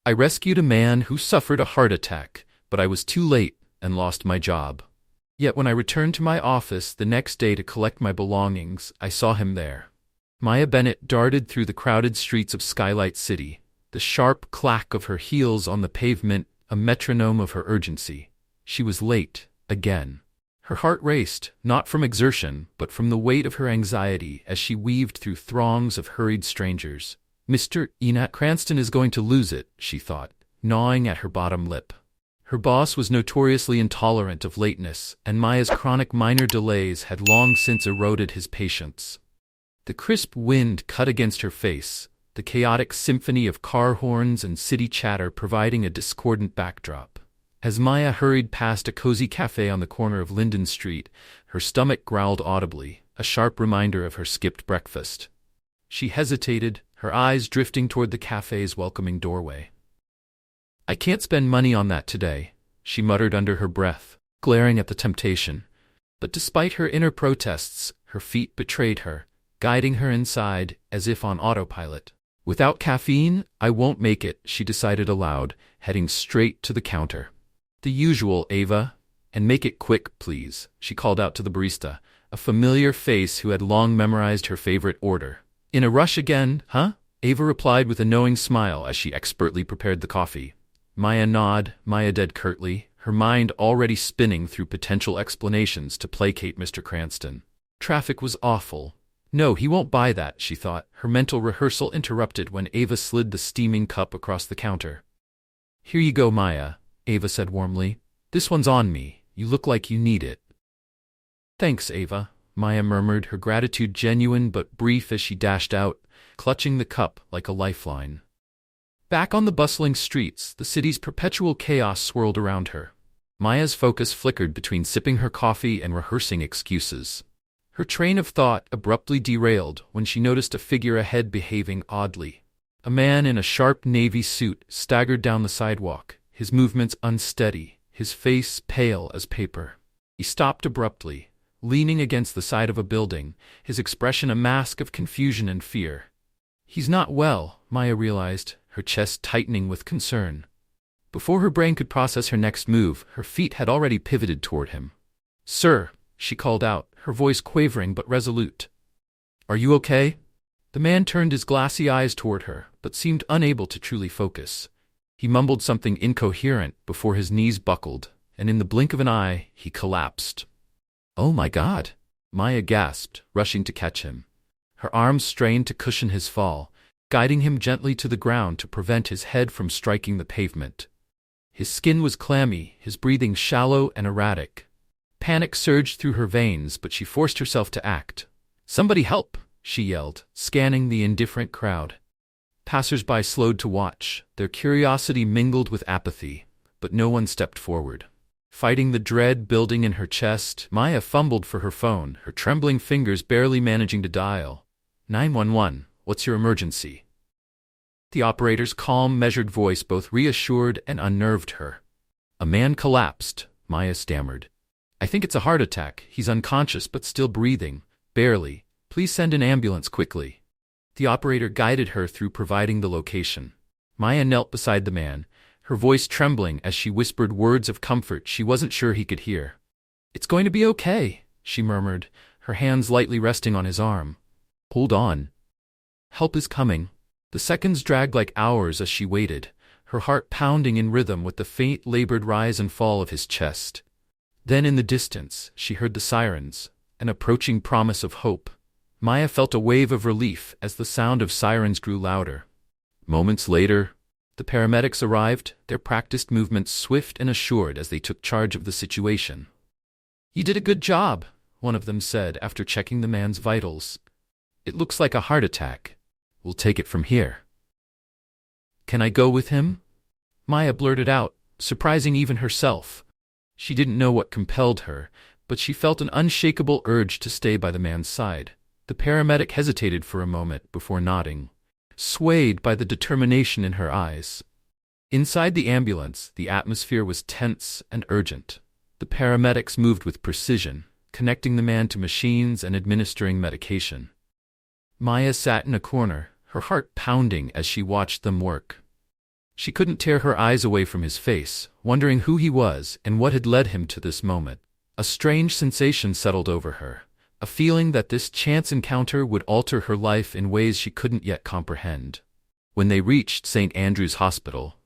I rescued a man who suffered a heart attack, but I was too late and lost my job. Yet when I returned to my office the next day to collect my belongings, I saw him there. Maya Bennett darted through the crowded streets of Skylight City, the sharp clack of her heels on the pavement a metronome of her urgency. She was late, again. Her heart raced, not from exertion, but from the weight of her anxiety as she weaved through throngs of hurried strangers. Mr. Enat Cranston is going to lose it, she thought, gnawing at her bottom lip. Her boss was notoriously intolerant of lateness, and Maya's chronic minor delays had long since eroded his patience. The crisp wind cut against her face, the chaotic symphony of car horns and city chatter providing a discordant backdrop. As Maya hurried past a cozy cafe on the corner of Linden Street, her stomach growled audibly, a sharp reminder of her skipped breakfast. She hesitated, her eyes drifting toward the cafe's welcoming doorway. "I can't spend money on that today," she muttered under her breath, glaring at the temptation. But despite her inner protests, her feet betrayed her, guiding her inside as if on autopilot. "Without caffeine, I won't make it," she decided aloud, heading straight to the counter. "The usual, Ava. And make it quick, please," she called out to the barista, a familiar face who had long memorized her favorite order. "In a rush again, huh?" Ava replied with a knowing smile as she expertly prepared the coffee. Maya nodded curtly, her mind already spinning through potential explanations to placate Mr. Cranston. Traffic was awful. No, he won't buy that, she thought, her mental rehearsal interrupted when Ava slid the steaming cup across the counter. "Here you go, Maya," Ava said warmly. "This one's on me. You look like you need it." "Thanks, Ava," Maya murmured, her gratitude genuine but brief as she dashed out, clutching the cup like a lifeline. Back on the bustling streets, the city's perpetual chaos swirled around her. Maya's focus flickered between sipping her coffee and rehearsing excuses. Her train of thought abruptly derailed when she noticed a figure ahead behaving oddly. A man in a sharp navy suit staggered down the sidewalk, his movements unsteady, his face pale as paper. He stopped abruptly, leaning against the side of a building, his expression a mask of confusion and fear. "He's not well," Maya realized, her chest tightening with concern. Before her brain could process her next move, her feet had already pivoted toward him. "Sir," she called out, her voice quavering but resolute. "Are you okay?" The man turned his glassy eyes toward her, but seemed unable to truly focus. He mumbled something incoherent before his knees buckled, and in the blink of an eye, he collapsed. "Oh my God!" Maya gasped, rushing to catch him. Her arms strained to cushion his fall, guiding him gently to the ground to prevent his head from striking the pavement. His skin was clammy, his breathing shallow and erratic. Panic surged through her veins, but she forced herself to act. "Somebody help!" she yelled, scanning the indifferent crowd. Passers-by slowed to watch, their curiosity mingled with apathy, but no one stepped forward. Fighting the dread building in her chest, Maya fumbled for her phone, her trembling fingers barely managing to dial. 911, what's your emergency?" The operator's calm, measured voice both reassured and unnerved her. "A man collapsed," Maya stammered. "I think it's a heart attack. He's unconscious but still breathing, barely. Please send an ambulance quickly." The operator guided her through providing the location. Maya knelt beside the man, her voice trembling as she whispered words of comfort she wasn't sure he could hear. "It's going to be okay," she murmured, her hands lightly resting on his arm. "Hold on. Help is coming." The seconds dragged like hours as she waited, her heart pounding in rhythm with the faint, labored rise and fall of his chest. Then in the distance, she heard the sirens, an approaching promise of hope. Maya felt a wave of relief as the sound of sirens grew louder. Moments later, the paramedics arrived, their practiced movements swift and assured as they took charge of the situation. "You did a good job," one of them said after checking the man's vitals. "It looks like a heart attack. We'll take it from here." "Can I go with him?" Maya blurted out, surprising even herself. She didn't know what compelled her, but she felt an unshakable urge to stay by the man's side. The paramedic hesitated for a moment before nodding, swayed by the determination in her eyes. Inside the ambulance, the atmosphere was tense and urgent. The paramedics moved with precision, connecting the man to machines and administering medication. Maya sat in a corner, her heart pounding as she watched them work. She couldn't tear her eyes away from his face, wondering who he was and what had led him to this moment. A strange sensation settled over her, a feeling that this chance encounter would alter her life in ways she couldn't yet comprehend. When they reached St. Andrew's Hospital,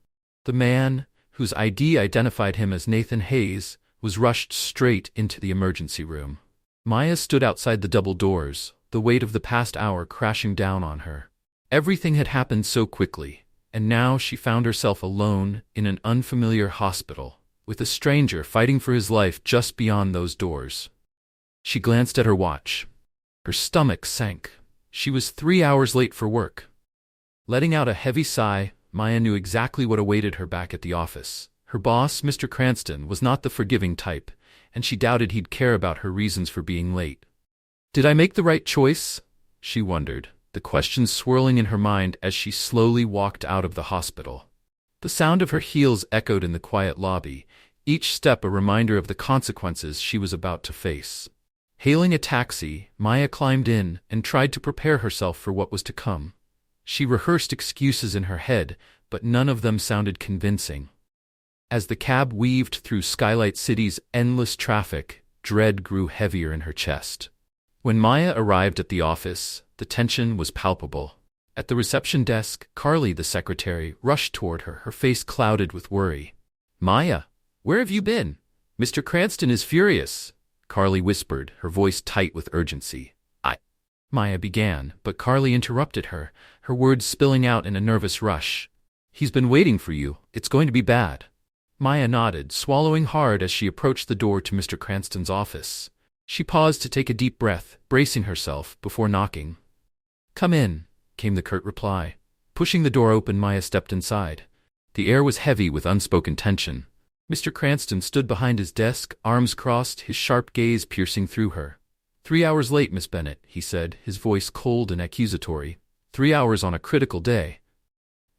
the man, whose ID identified him as Nathan Hayes, was rushed straight into the emergency room. Maya stood outside the double doors, the weight of the past hour crashing down on her. Everything had happened so quickly, and now she found herself alone in an unfamiliar hospital, with a stranger fighting for his life just beyond those doors. She glanced at her watch. Her stomach sank. She was 3 hours late for work. Letting out a heavy sigh, Maya knew exactly what awaited her back at the office. Her boss, Mr. Cranston, was not the forgiving type, and she doubted he'd care about her reasons for being late. Did I make the right choice? She wondered, the questions swirling in her mind as she slowly walked out of the hospital. The sound of her heels echoed in the quiet lobby, each step a reminder of the consequences she was about to face. Hailing a taxi, Maya climbed in and tried to prepare herself for what was to come. She rehearsed excuses in her head, but none of them sounded convincing. As the cab weaved through Skylight City's endless traffic, dread grew heavier in her chest. When Maya arrived at the office, the tension was palpable. At the reception desk, Carly, the secretary, rushed toward her, her face clouded with worry. "Maya, where have you been? Mr. Cranston is furious," Carly whispered, her voice tight with urgency. Maya began, but Carly interrupted her, her words spilling out in a nervous rush. "He's been waiting for you. It's going to be bad." Maya nodded, swallowing hard as she approached the door to Mr. Cranston's office. She paused to take a deep breath, bracing herself before knocking. "Come in," came the curt reply. Pushing the door open, Maya stepped inside. The air was heavy with unspoken tension. Mr. Cranston stood behind his desk, arms crossed, his sharp gaze piercing through her. "3 hours late, Miss Bennett," he said, his voice cold and accusatory. 3 hours on a critical day."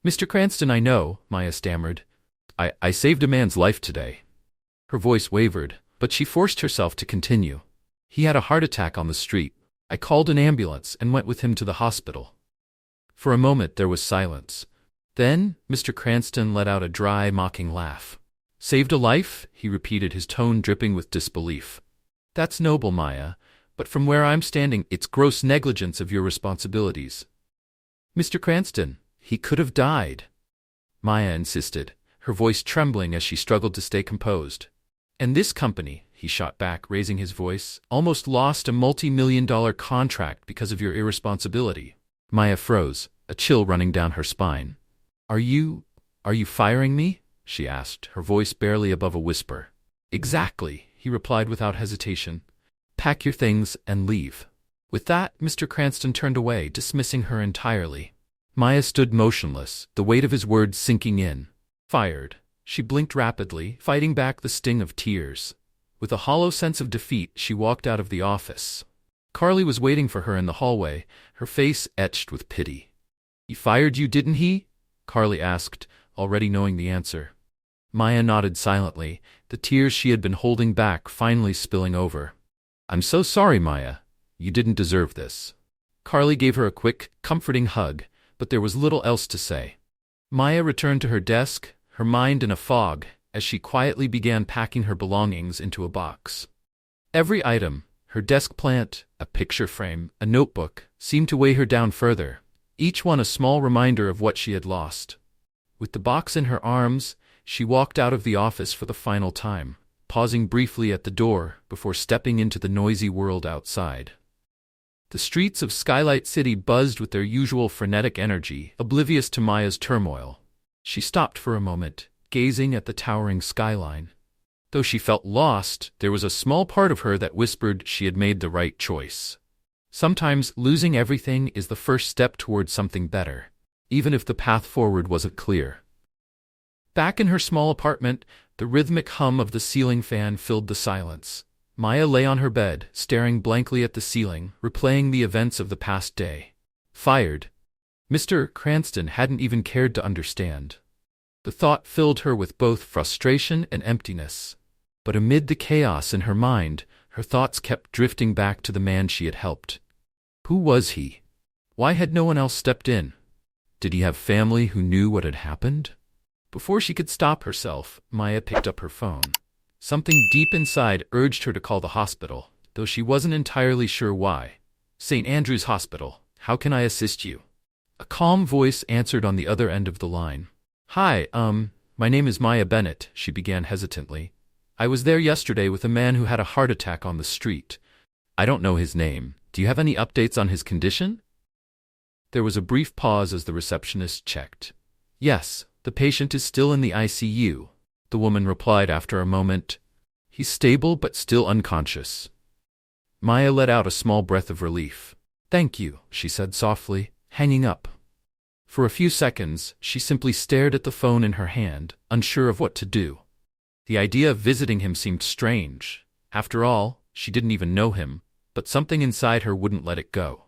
"Mr. Cranston, I know," Maya stammered. I saved a man's life today." Her voice wavered, but she forced herself to continue. "He had a heart attack on the street. I called an ambulance and went with him to the hospital." For a moment there was silence. Then, Mr. Cranston let out a dry, mocking laugh. "Saved a life?" he repeated, his tone dripping with disbelief. "That's noble, Maya, but from where I'm standing, it's gross negligence of your responsibilities." "Mr. Cranston, he could have died," Maya insisted, her voice trembling as she struggled to stay composed. "And this company," he shot back, raising his voice, "almost lost a multi-million-dollar contract because of your irresponsibility." Maya froze, a chill running down her spine. Are you firing me?" she asked, her voice barely above a whisper. "Exactly," he replied without hesitation. "Pack your things and leave." With that, Mr. Cranston turned away, dismissing her entirely. Maya stood motionless, the weight of his words sinking in. Fired. She blinked rapidly, fighting back the sting of tears. With a hollow sense of defeat, she walked out of the office. Carly was waiting for her in the hallway, her face etched with pity. "He fired you, didn't he?" Carly asked, already knowing the answer. Maya nodded silently, the tears she had been holding back finally spilling over. "I'm so sorry, Maya. You didn't deserve this." Carly gave her a quick, comforting hug, but there was little else to say. Maya returned to her desk, her mind in a fog, as she quietly began packing her belongings into a box. Every item, her desk plant, a picture frame, a notebook, seemed to weigh her down further, each one a small reminder of what she had lost. With the box in her arms, she walked out of the office for the final time, pausing briefly at the door before stepping into the noisy world outside. The streets of Skylight City buzzed with their usual frenetic energy, oblivious to Maya's turmoil. She stopped for a moment, gazing at the towering skyline. Though she felt lost, there was a small part of her that whispered she had made the right choice. Sometimes losing everything is the first step toward something better, even if the path forward wasn't clear. Back in her small apartment, the rhythmic hum of the ceiling fan filled the silence. Maya lay on her bed, staring blankly at the ceiling, replaying the events of the past day. Fired. Mr. Cranston hadn't even cared to understand. The thought filled her with both frustration and emptiness. But amid the chaos in her mind, her thoughts kept drifting back to the man she had helped. Who was he? Why had no one else stepped in? Did he have family who knew what had happened? Before she could stop herself, Maya picked up her phone. Something deep inside urged her to call the hospital, though she wasn't entirely sure why. St. Andrew's Hospital, how can I assist you? A calm voice answered on the other end of the line. Hi, my name is Maya Bennett, she began hesitantly. I was there yesterday with a man who had a heart attack on the street. I don't know his name. Do you have any updates on his condition? There was a brief pause as the receptionist checked. Yes, the patient is still in the ICU, the woman replied after a moment. He's stable but still unconscious. Maya let out a small breath of relief. Thank you, she said softly, hanging up. For a few seconds, she simply stared at the phone in her hand, unsure of what to do. The idea of visiting him seemed strange. After all, she didn't even know him, but something inside her wouldn't let it go.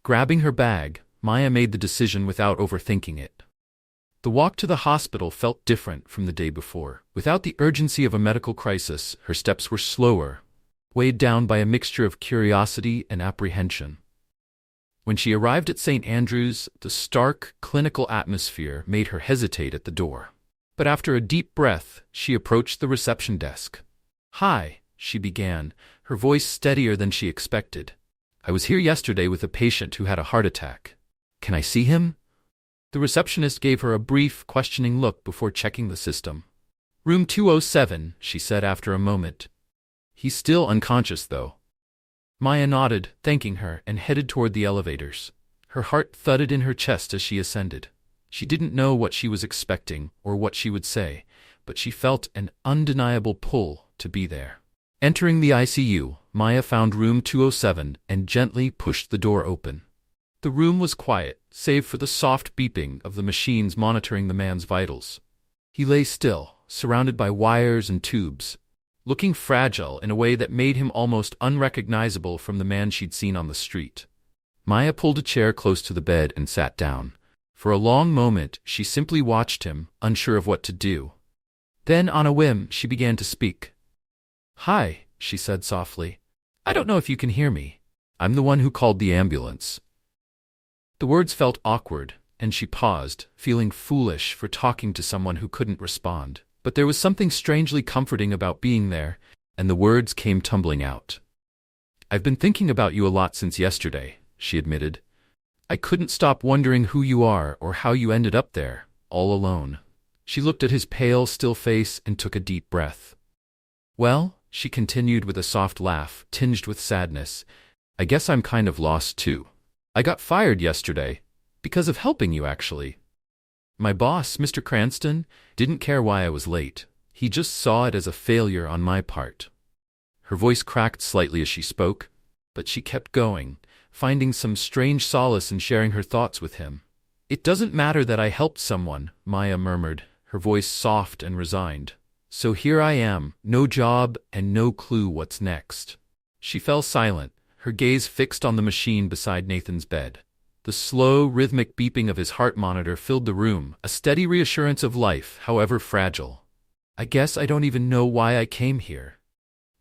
Grabbing her bag, Maya made the decision without overthinking it. The walk to the hospital felt different from the day before. Without the urgency of a medical crisis, her steps were slower, weighed down by a mixture of curiosity and apprehension. When she arrived at St. Andrew's, the stark, clinical atmosphere made her hesitate at the door. But after a deep breath, she approached the reception desk. Hi, she began, her voice steadier than she expected. I was here yesterday with a patient who had a heart attack. Can I see him? The receptionist gave her a brief, questioning look before checking the system. Room 207, she said after a moment. He's still unconscious, though. Maya nodded, thanking her, and headed toward the elevators. Her heart thudded in her chest as she ascended. She didn't know what she was expecting or what she would say, but she felt an undeniable pull to be there. Entering the ICU, Maya found room 207 and gently pushed the door open. The room was quiet, save for the soft beeping of the machines monitoring the man's vitals. He lay still, surrounded by wires and tubes, looking fragile in a way that made him almost unrecognizable from the man she'd seen on the street. Maya pulled a chair close to the bed and sat down. For a long moment, she simply watched him, unsure of what to do. Then, on a whim, she began to speak. Hi, she said softly. I don't know if you can hear me. I'm the one who called the ambulance. The words felt awkward, and she paused, feeling foolish for talking to someone who couldn't respond. But there was something strangely comforting about being there, and the words came tumbling out. I've been thinking about you a lot since yesterday, she admitted. I couldn't stop wondering who you are or how you ended up there, all alone. She looked at his pale, still face and took a deep breath. Well, she continued with a soft laugh, tinged with sadness, I guess I'm kind of lost too. I got fired yesterday, because of helping you actually. My boss, Mr. Cranston, didn't care why I was late. He just saw it as a failure on my part. Her voice cracked slightly as she spoke, but she kept going, finding some strange solace in sharing her thoughts with him. It doesn't matter that I helped someone, Maya murmured, her voice soft and resigned. So here I am, no job and no clue what's next. She fell silent, her gaze fixed on the machine beside Nathan's bed. The slow, rhythmic beeping of his heart monitor filled the room, a steady reassurance of life, however fragile. I guess I don't even know why I came here,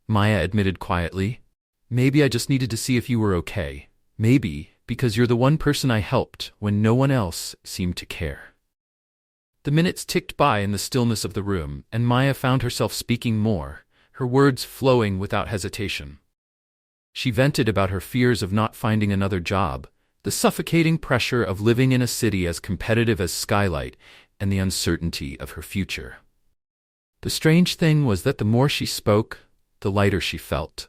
Maya admitted quietly. Maybe I just needed to see if you were okay. Maybe because you're the one person I helped when no one else seemed to care. The minutes ticked by in the stillness of the room, and Maya found herself speaking more, her words flowing without hesitation. She vented about her fears of not finding another job, the suffocating pressure of living in a city as competitive as Skylight, and the uncertainty of her future. The strange thing was that the more she spoke, the lighter she felt.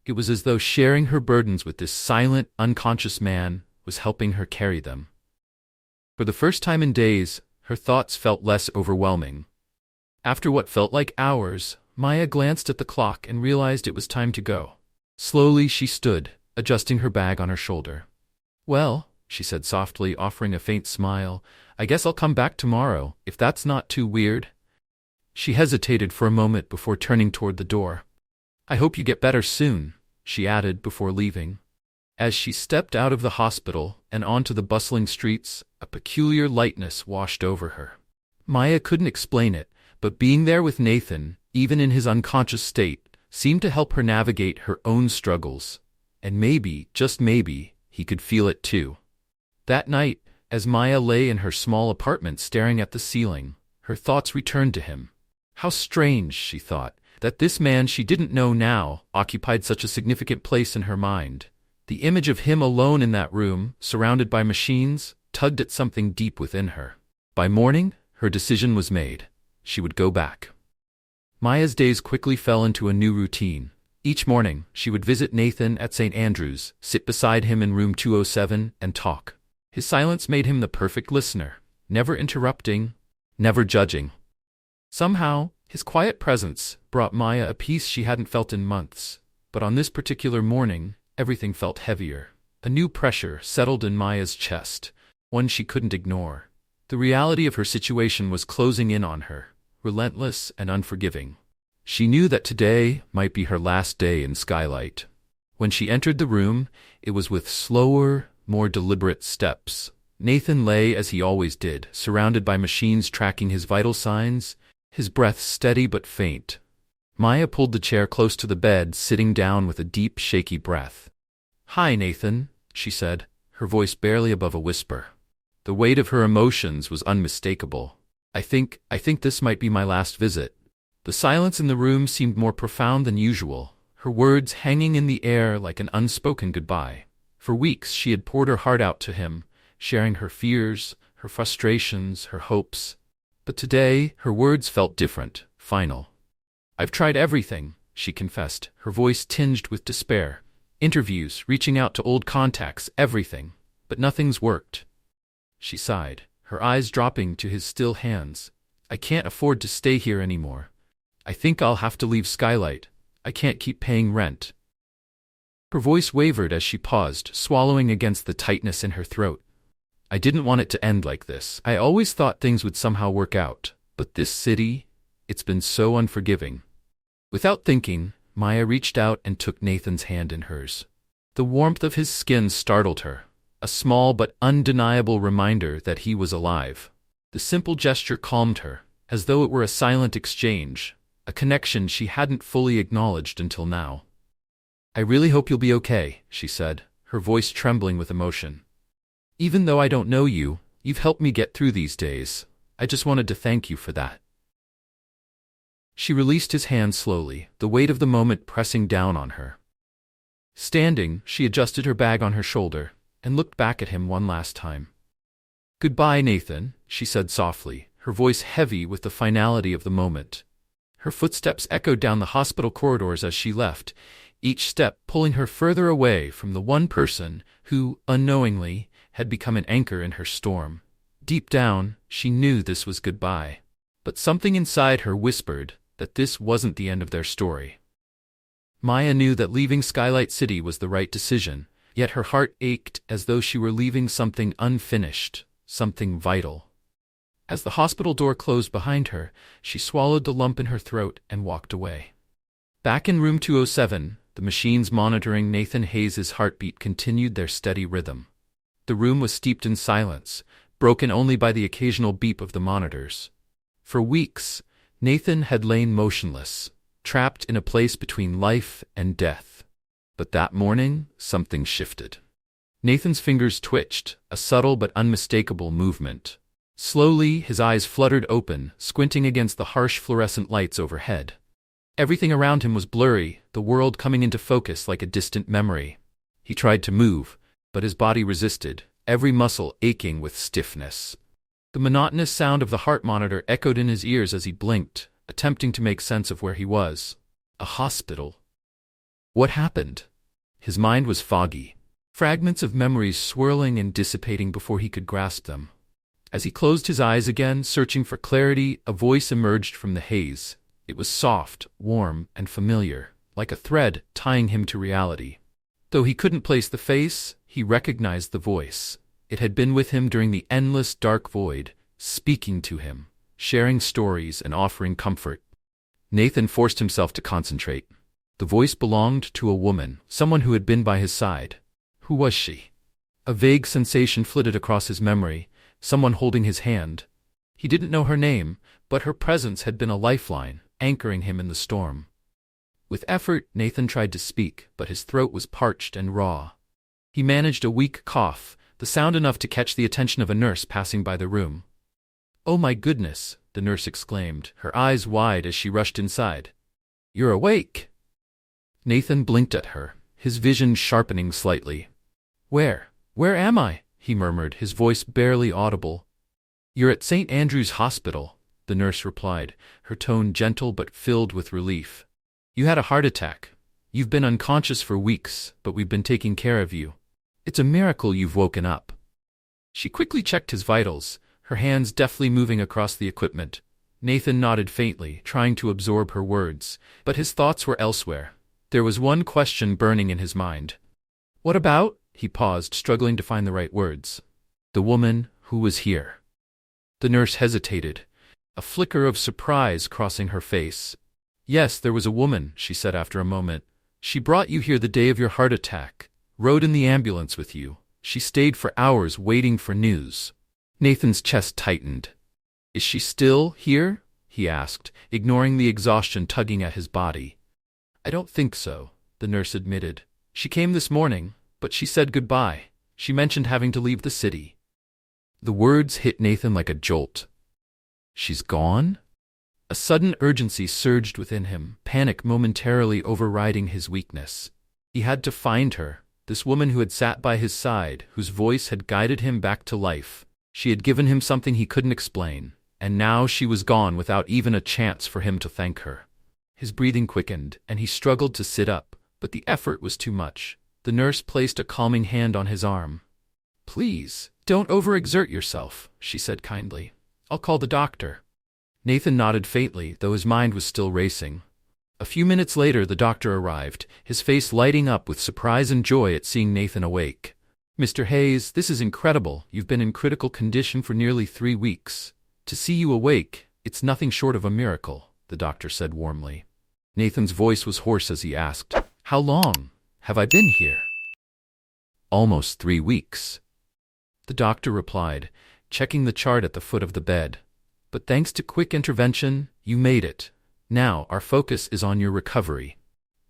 It was as though sharing her burdens with this silent, unconscious man was helping her carry them. For the first time in days, her thoughts felt less overwhelming. After what felt like hours, Maya glanced at the clock and realized it was time to go. Slowly she stood, adjusting her bag on her shoulder. Well, she said softly, offering a faint smile, I guess I'll come back tomorrow, if that's not too weird. She hesitated for a moment before turning toward the door. I hope you get better soon, she added before leaving. As she stepped out of the hospital and onto the bustling streets, a peculiar lightness washed over her. Maya couldn't explain it, but being there with Nathan, even in his unconscious state, seemed to help her navigate her own struggles. And maybe, just maybe, he could feel it too. That night, as Maya lay in her small apartment staring at the ceiling, Her thoughts returned to him. How strange, she thought, that this man she didn't know now occupied such a significant place in her mind. The image of him alone in that room, surrounded by machines, tugged at something deep within her. By morning, her decision was made. She would go back. Maya's days quickly fell into a new routine. Each morning, she would visit Nathan at St. Andrew's, sit beside him in room 207, and talk. His silence made him the perfect listener, never interrupting, never judging. Somehow, his quiet presence brought Maya a peace she hadn't felt in months. But on this particular morning, everything felt heavier. A new pressure settled in Maya's chest, one she couldn't ignore. The reality of her situation was closing in on her, relentless and unforgiving. She knew that today might be her last day in Skylight. When she entered the room, it was with slower, more deliberate steps. Nathan lay as he always did, surrounded by machines tracking his vital signs, his breath steady but faint. Maya pulled the chair close to the bed, sitting down with a deep, shaky breath. "Hi, Nathan," she said, her voice barely above a whisper. The weight of her emotions was unmistakable. I think this might be my last visit." The silence in the room seemed more profound than usual, her words hanging in the air like an unspoken goodbye. For weeks she had poured her heart out to him, sharing her fears, her frustrations, her hopes. But today, her words felt different, final. "I've tried everything," she confessed, her voice tinged with despair. "Interviews, reaching out to old contacts, everything. But nothing's worked." She sighed, her eyes dropping to his still hands. "I can't afford to stay here anymore. I think I'll have to leave Skylight. I can't keep paying rent." Her voice wavered as she paused, swallowing against the tightness in her throat. "I didn't want it to end like this. I always thought things would somehow work out. But this city, it's been so unforgiving." Without thinking, Maya reached out and took Nathan's hand in hers. The warmth of his skin startled her, a small but undeniable reminder that he was alive. The simple gesture calmed her, as though it were a silent exchange, a connection she hadn't fully acknowledged until now. "I really hope you'll be okay," she said, her voice trembling with emotion. "Even though I don't know you, you've helped me get through these days. I just wanted to thank you for that." She released his hand slowly, the weight of the moment pressing down on her. Standing, she adjusted her bag on her shoulder and looked back at him one last time. "Goodbye, Nathan," she said softly, her voice heavy with the finality of the moment. Her footsteps echoed down the hospital corridors as she left, each step pulling her further away from the one person who, unknowingly, had become an anchor in her storm. Deep down, she knew this was goodbye. But something inside her whispered that this wasn't the end of their story. Maya knew that leaving Skylight City was the right decision, yet her heart ached as though she were leaving something unfinished, something vital. As the hospital door closed behind her, she swallowed the lump in her throat and walked away. Back in room 207, the machines monitoring Nathan Hayes' heartbeat continued their steady rhythm. The room was steeped in silence, broken only by the occasional beep of the monitors. For weeks, Nathan had lain motionless, trapped in a place between life and death. But that morning, something shifted. Nathan's fingers twitched, a subtle but unmistakable movement. Slowly, his eyes fluttered open, squinting against the harsh fluorescent lights overhead. Everything around him was blurry, the world coming into focus like a distant memory. He tried to move, but his body resisted, every muscle aching with stiffness. The monotonous sound of the heart monitor echoed in his ears as he blinked, attempting to make sense of where he was. A hospital. What happened? His mind was foggy, fragments of memories swirling and dissipating before he could grasp them. As he closed his eyes again, searching for clarity, a voice emerged from the haze. It was soft, warm, and familiar, like a thread tying him to reality. Though he couldn't place the face, he recognized the voice. It had been with him during the endless dark void, speaking to him, sharing stories and offering comfort. Nathan forced himself to concentrate. The voice belonged to a woman, someone who had been by his side. Who was she? A vague sensation flitted across his memory, someone holding his hand. He didn't know her name, but her presence had been a lifeline, anchoring him in the storm. With effort, Nathan tried to speak, but his throat was parched and raw. He managed a weak cough, the sound enough to catch the attention of a nurse passing by the room. "Oh my goodness," the nurse exclaimed, her eyes wide as she rushed inside. "You're awake!" Nathan blinked at her, his vision sharpening slightly. Where am I?" he murmured, his voice barely audible. "You're at St. Andrew's Hospital," the nurse replied, her tone gentle but filled with relief. "You had a heart attack. You've been unconscious for weeks, but we've been taking care of you. It's a miracle you've woken up." She quickly checked his vitals, her hands deftly moving across the equipment. Nathan nodded faintly, trying to absorb her words, but his thoughts were elsewhere. There was one question burning in his mind. "What about?" He paused, struggling to find the right words. "The woman who was here." The nurse hesitated, a flicker of surprise crossing her face. "Yes, there was a woman," she said after a moment. "She brought you here the day of your heart attack, rode in the ambulance with you. She stayed for hours waiting for news." Nathan's chest tightened. "Is she still here?" he asked, ignoring the exhaustion tugging at his body. "I don't think so," the nurse admitted. "She came this morning, but she said goodbye. She mentioned having to leave the city." The words hit Nathan like a jolt. "She's gone?" A sudden urgency surged within him, panic momentarily overriding his weakness. He had to find her, this woman who had sat by his side, whose voice had guided him back to life. She had given him something he couldn't explain, and now she was gone without even a chance for him to thank her. His breathing quickened, and he struggled to sit up, but the effort was too much. The nurse placed a calming hand on his arm. "Please, don't overexert yourself," she said kindly. "I'll call the doctor." Nathan nodded faintly, though his mind was still racing. A few minutes later the doctor arrived, his face lighting up with surprise and joy at seeing Nathan awake. "Mr. Hayes, this is incredible. You've been in critical condition for nearly 3 weeks. To see you awake, it's nothing short of a miracle," the doctor said warmly. Nathan's voice was hoarse as he asked, "How long have I been here?" "Almost 3 weeks," the doctor replied, checking the chart at the foot of the bed. "But thanks to quick intervention, you made it. Now our focus is on your recovery."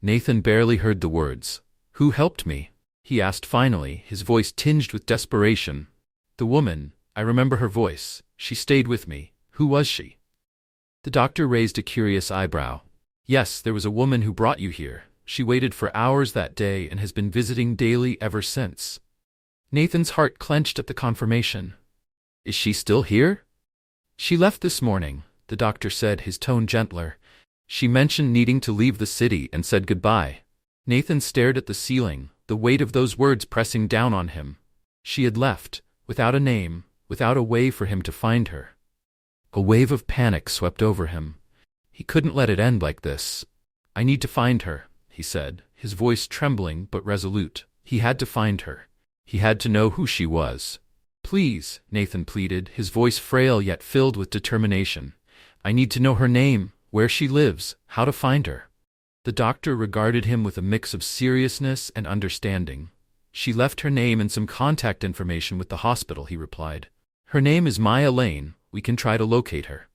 Nathan barely heard the words. "Who helped me?" he asked finally, his voice tinged with desperation. "The woman. I remember her voice. She stayed with me. Who was she?" The doctor raised a curious eyebrow. "Yes, there was a woman who brought you here. She waited for hours that day and has been visiting daily ever since." Nathan's heart clenched at the confirmation. "Is she still here?" "She left this morning," the doctor said, his tone gentler. "She mentioned needing to leave the city and said goodbye." Nathan stared at the ceiling, the weight of those words pressing down on him. She had left, without a name, without a way for him to find her. A wave of panic swept over him. He couldn't let it end like this. "I need to find her," he said, his voice trembling but resolute. He had to find her. He had to know who she was. "Please," Nathan pleaded, his voice frail yet filled with determination. "I need to know her name, where she lives, how to find her." The doctor regarded him with a mix of seriousness and understanding. "She left her name and some contact information with the hospital," he replied. "Her name is Maya Lane. We can try to locate her."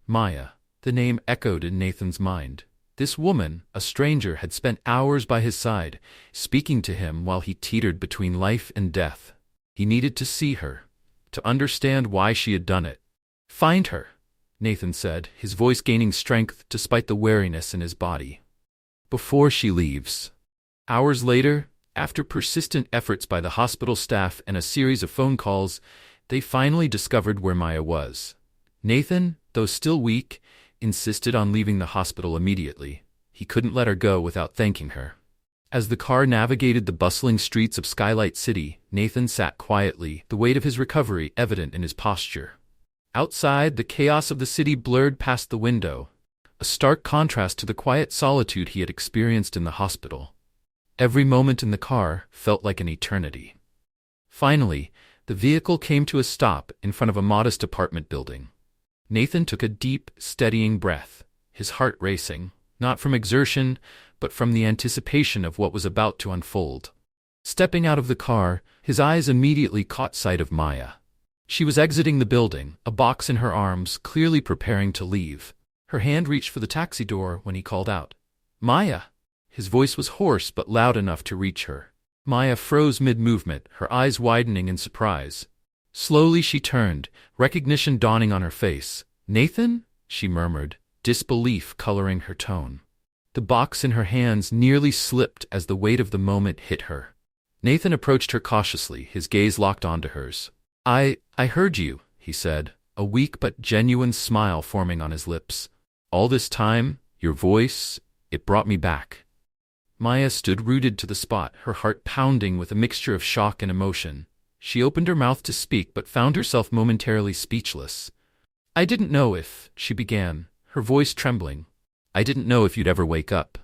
Maya. The name echoed in Nathan's mind. This woman, a stranger, had spent hours by his side, speaking to him while he teetered between life and death. He needed to see her, to understand why she had done it. "Find her," Nathan said, his voice gaining strength despite the weariness in his body. "Before she leaves." Hours later, after persistent efforts by the hospital staff and a series of phone calls, they finally discovered where Maya was. Nathan, though still weak, insisted on leaving the hospital immediately. He couldn't let her go without thanking her. As the car navigated the bustling streets of Skylight City, Nathan sat quietly, the weight of his recovery evident in his posture. Outside, the chaos of the city blurred past the window, a stark contrast to the quiet solitude he had experienced in the hospital. Every moment in the car felt like an eternity. Finally, the vehicle came to a stop in front of a modest apartment building. Nathan took a deep, steadying breath, his heart racing, not from exertion, but from the anticipation of what was about to unfold. Stepping out of the car, his eyes immediately caught sight of Maya. She was exiting the building, a box in her arms, clearly preparing to leave. Her hand reached for the taxi door when he called out, "Maya!" His voice was hoarse but loud enough to reach her. Maya froze mid-movement, her eyes widening in surprise. Slowly she turned, recognition dawning on her face. "Nathan?" she murmured, disbelief coloring her tone. The box in her hands nearly slipped as the weight of the moment hit her. Nathan approached her cautiously, his gaze locked onto hers. I heard you," he said, a weak but genuine smile forming on his lips. "All this time, your voice, it brought me back." Maya stood rooted to the spot, her heart pounding with a mixture of shock and emotion. She opened her mouth to speak but found herself momentarily speechless. "I didn't know if," she began, her voice trembling. "I didn't know if you'd ever wake up."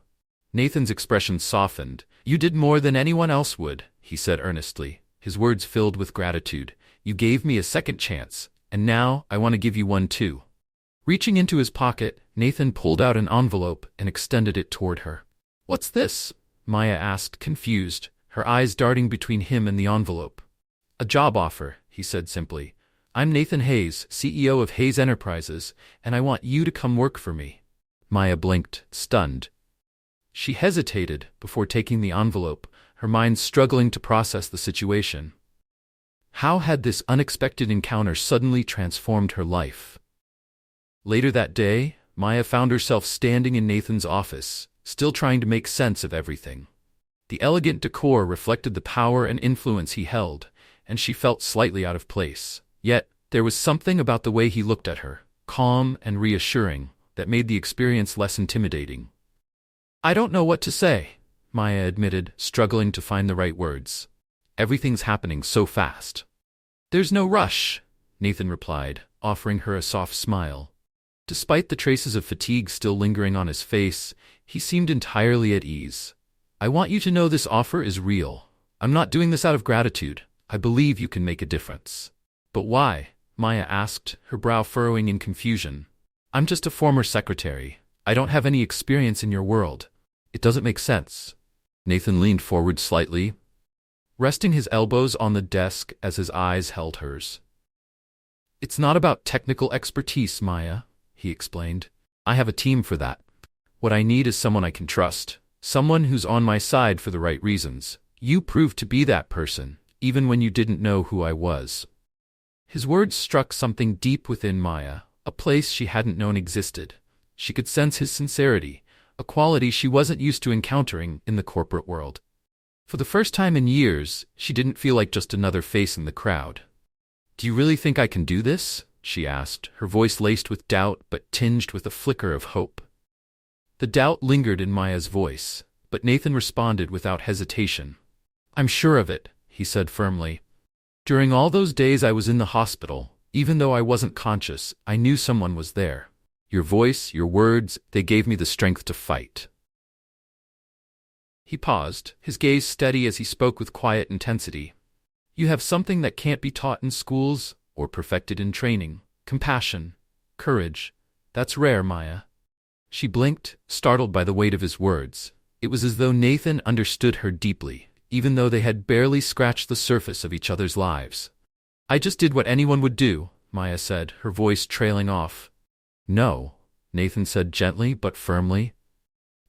Nathan's expression softened. "You did more than anyone else would," he said earnestly, his words filled with gratitude. "You gave me a second chance, and now I want to give you one too." Reaching into his pocket, Nathan pulled out an envelope and extended it toward her. "What's this?" Maya asked, confused, her eyes darting between him and the envelope. "A job offer," he said simply. "I'm Nathan Hayes, CEO of Hayes Enterprises, and I want you to come work for me." Maya blinked, stunned. She hesitated before taking the envelope, her mind struggling to process the situation. How had this unexpected encounter suddenly transformed her life? Later that day, Maya found herself standing in Nathan's office, still trying to make sense of everything. The elegant decor reflected the power and influence he held, and she felt slightly out of place. Yet, there was something about the way he looked at her, calm and reassuring, that made the experience less intimidating. "I don't know what to say," Maya admitted, struggling to find the right words. "Everything's happening so fast." "There's no rush," Nathan replied, offering her a soft smile. Despite the traces of fatigue still lingering on his face, he seemed entirely at ease. "I want you to know this offer is real. I'm not doing this out of gratitude. I believe you can make a difference." "But why?" Maya asked, her brow furrowing in confusion. "I'm just a former secretary. I don't have any experience in your world. It doesn't make sense." Nathan leaned forward slightly, resting his elbows on the desk as his eyes held hers. "It's not about technical expertise, Maya," he explained. "I have a team for that. What I need is someone I can trust, someone who's on my side for the right reasons. You proved to be that person, even when you didn't know who I was." His words struck something deep within Maya, a place she hadn't known existed. She could sense his sincerity, a quality she wasn't used to encountering in the corporate world. For the first time in years, she didn't feel like just another face in the crowd. "Do you really think I can do this?" she asked, her voice laced with doubt but tinged with a flicker of hope. The doubt lingered in Maya's voice, but Nathan responded without hesitation. "I'm sure of it," he said firmly. "During all those days I was in the hospital, even though I wasn't conscious, I knew someone was there. Your voice, your words, they gave me the strength to fight." He paused, his gaze steady as he spoke with quiet intensity. "You have something that can't be taught in schools or perfected in training. Compassion, courage. That's rare, Maya." She blinked, startled by the weight of his words. It was as though Nathan understood her deeply, even though they had barely scratched the surface of each other's lives. "I just did what anyone would do," Maya said, her voice trailing off. "No," Nathan said gently but firmly.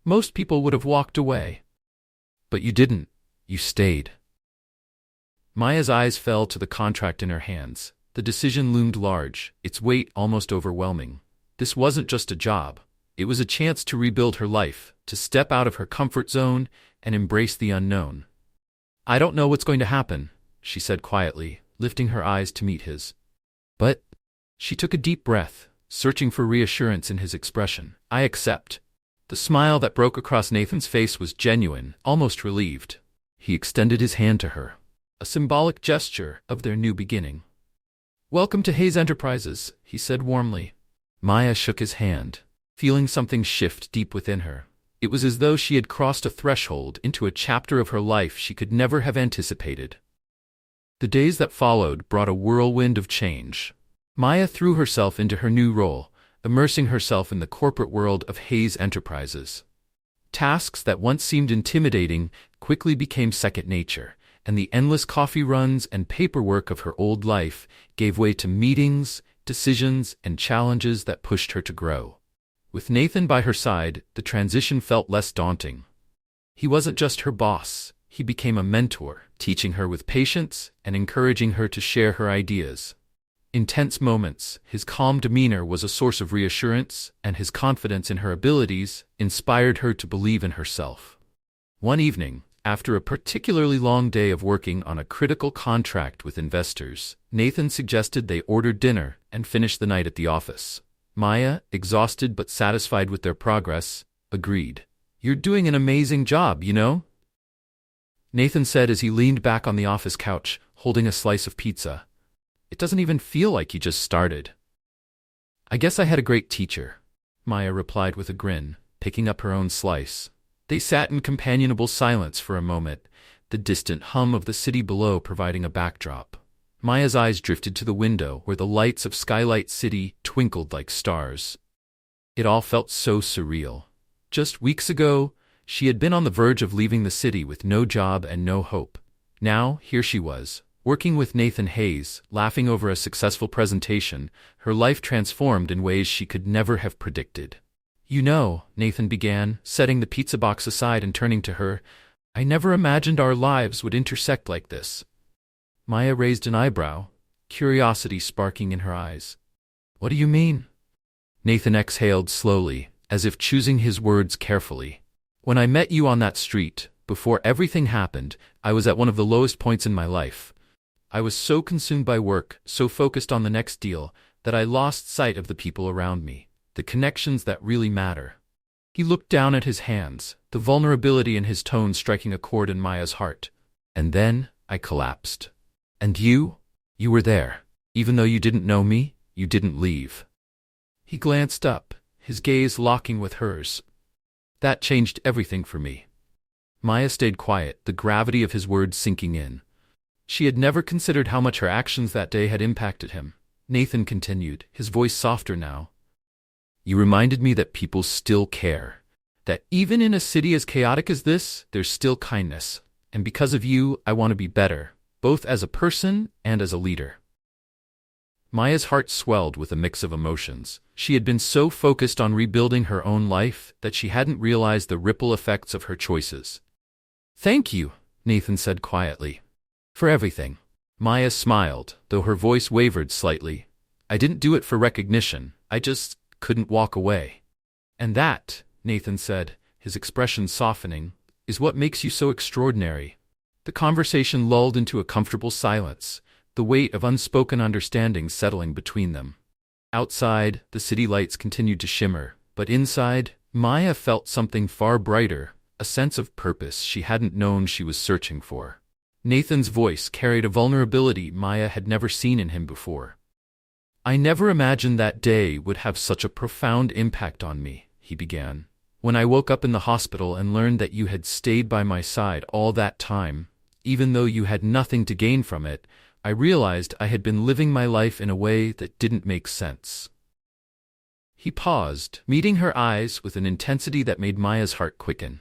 "Most people would have walked away. But you didn't. You stayed." Maya's eyes fell to the contract in her hands. The decision loomed large, its weight almost overwhelming. This wasn't just a job. It was a chance to rebuild her life, to step out of her comfort zone and embrace the unknown. "I don't know what's going to happen," she said quietly, lifting her eyes to meet his. "But," she took a deep breath, searching for reassurance in his expression, "I accept." The smile that broke across Nathan's face was genuine, almost relieved. He extended his hand to her, a symbolic gesture of their new beginning. "Welcome to Hayes Enterprises," he said warmly. Maya shook his hand, feeling something shift deep within her. It was as though she had crossed a threshold into a chapter of her life she could never have anticipated. The days that followed brought a whirlwind of change. Maya threw herself into her new role, immersing herself in the corporate world of Hayes Enterprises. Tasks that once seemed intimidating quickly became second nature, and the endless coffee runs and paperwork of her old life gave way to meetings, decisions, and challenges that pushed her to grow. With Nathan by her side, the transition felt less daunting. He wasn't just her boss, He became a mentor, teaching her with patience and encouraging her to share her ideas. In tense moments, his calm demeanor was a source of reassurance, and his confidence in her abilities inspired her to believe in herself. One evening, after a particularly long day of working on a critical contract with investors, Nathan suggested they order dinner and finish the night at the office. Maya, exhausted but satisfied with their progress, agreed. "You're doing an amazing job, you know?" Nathan said as he leaned back on the office couch, holding a slice of pizza. "It doesn't even feel like you just started." "I guess I had a great teacher," Maya replied with a grin, picking up her own slice. They sat in companionable silence for a moment, the distant hum of the city below providing a backdrop. Maya's eyes drifted to the window where the lights of Skylight City twinkled like stars. It all felt so surreal. Just weeks ago, she had been on the verge of leaving the city with no job and no hope. Now, here she was, working with Nathan Hayes, laughing over a successful presentation, her life transformed in ways she could never have predicted. "You know," Nathan began, setting the pizza box aside and turning to her, "I never imagined our lives would intersect like this." Maya raised an eyebrow, curiosity sparking in her eyes. "What do you mean?" Nathan exhaled slowly, as if choosing his words carefully. "When I met you on that street, before everything happened, I was at one of the lowest points in my life. I was so consumed by work, so focused on the next deal, that I lost sight of the people around me, the connections that really matter." He looked down at his hands, the vulnerability in his tone striking a chord in Maya's heart. "And then I collapsed. And you were there. Even though you didn't know me, you didn't leave." He glanced up, his gaze locking with hers. "That changed everything for me." Maya stayed quiet, the gravity of his words sinking in. She had never considered how much her actions that day had impacted him. Nathan continued, his voice softer now. "You reminded me that people still care. That even in a city as chaotic as this, there's still kindness. And because of you, I want to be better, both as a person and as a leader." Maya's heart swelled with a mix of emotions. She had been so focused on rebuilding her own life that she hadn't realized the ripple effects of her choices. "Thank you," Nathan said quietly. "For everything." Maya smiled, though her voice wavered slightly. "I didn't do it for recognition, I just couldn't walk away." "And that," Nathan said, his expression softening, "is what makes you so extraordinary." The conversation lulled into a comfortable silence, the weight of unspoken understanding settling between them. Outside, the city lights continued to shimmer, but inside, Maya felt something far brighter, a sense of purpose she hadn't known she was searching for. Nathan's voice carried a vulnerability Maya had never seen in him before. "I never imagined that day would have such a profound impact on me," he began. "When I woke up in the hospital and learned that you had stayed by my side all that time, even though you had nothing to gain from it, I realized I had been living my life in a way that didn't make sense." He paused, meeting her eyes with an intensity that made Maya's heart quicken.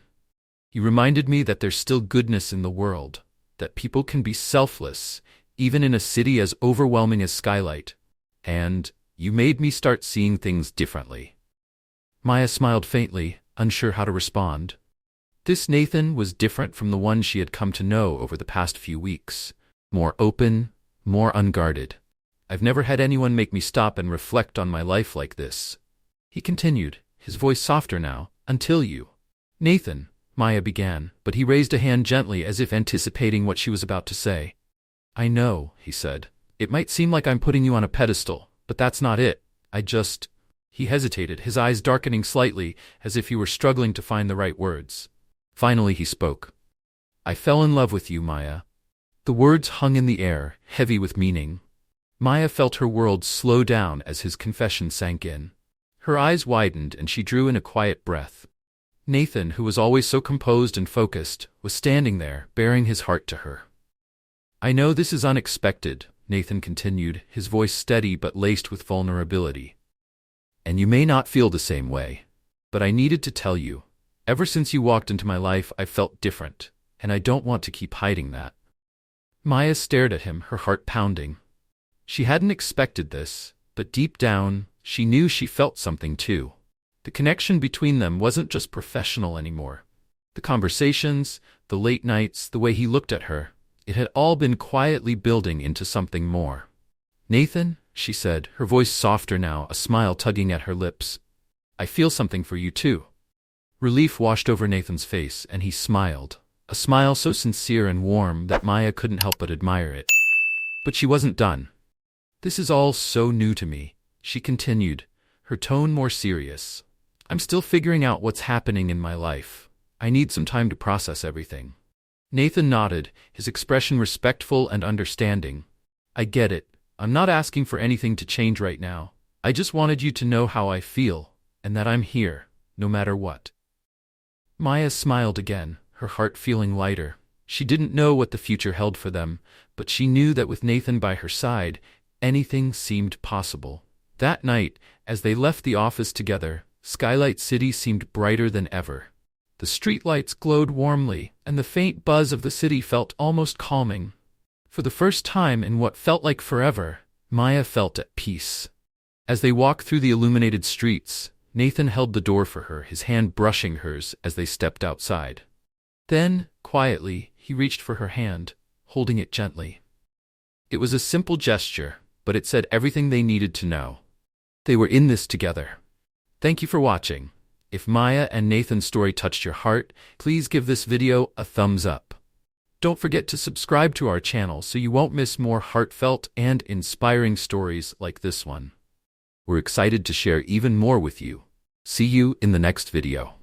"You reminded me that there's still goodness in the world, that people can be selfless, even in a city as overwhelming as Skylight. And you made me start seeing things differently." Maya smiled faintly, unsure how to respond. This Nathan was different from the one she had come to know over the past few weeks. More open, more unguarded. "I've never had anyone make me stop and reflect on my life like this," he continued, his voice softer now, "until you." "Nathan," Maya began, but he raised a hand gently as if anticipating what she was about to say. "I know," he said. "It might seem like I'm putting you on a pedestal, but that's not it. I just—" He hesitated, his eyes darkening slightly, as if he were struggling to find the right words. Finally he spoke. "I fell in love with you, Maya." The words hung in the air, heavy with meaning. Maya felt her world slow down as his confession sank in. Her eyes widened and she drew in a quiet breath. Nathan, who was always so composed and focused, was standing there, baring his heart to her. "I know this is unexpected," Nathan continued, his voice steady but laced with vulnerability. "And you may not feel the same way. But I needed to tell you. Ever since you walked into my life, I've felt different, and I don't want to keep hiding that." Maya stared at him, her heart pounding. She hadn't expected this, but deep down, she knew she felt something too. The connection between them wasn't just professional anymore. The conversations, the late nights, the way he looked at her, it had all been quietly building into something more. "Nathan," she said, her voice softer now, a smile tugging at her lips. "I feel something for you too." Relief washed over Nathan's face, and he smiled, a smile so sincere and warm that Maya couldn't help but admire it. But she wasn't done. "This is all so new to me," she continued, her tone more serious. "I'm still figuring out what's happening in my life. I need some time to process everything." Nathan nodded, his expression respectful and understanding. "I get it. I'm not asking for anything to change right now. I just wanted you to know how I feel, and that I'm here, no matter what." Maya smiled again, her heart feeling lighter. She didn't know what the future held for them, but she knew that with Nathan by her side, anything seemed possible. That night, as they left the office together, Skylight City seemed brighter than ever. The streetlights glowed warmly, and the faint buzz of the city felt almost calming. For the first time in what felt like forever, Maya felt at peace. As they walked through the illuminated streets, Nathan held the door for her, his hand brushing hers as they stepped outside. Then, quietly, he reached for her hand, holding it gently. It was a simple gesture, but it said everything they needed to know. They were in this together. Thank you for watching. If Maya and Nathan's story touched your heart, please give this video a thumbs up. Don't forget to subscribe to our channel so you won't miss more heartfelt and inspiring stories like this one. We're excited to share even more with you. See you in the next video.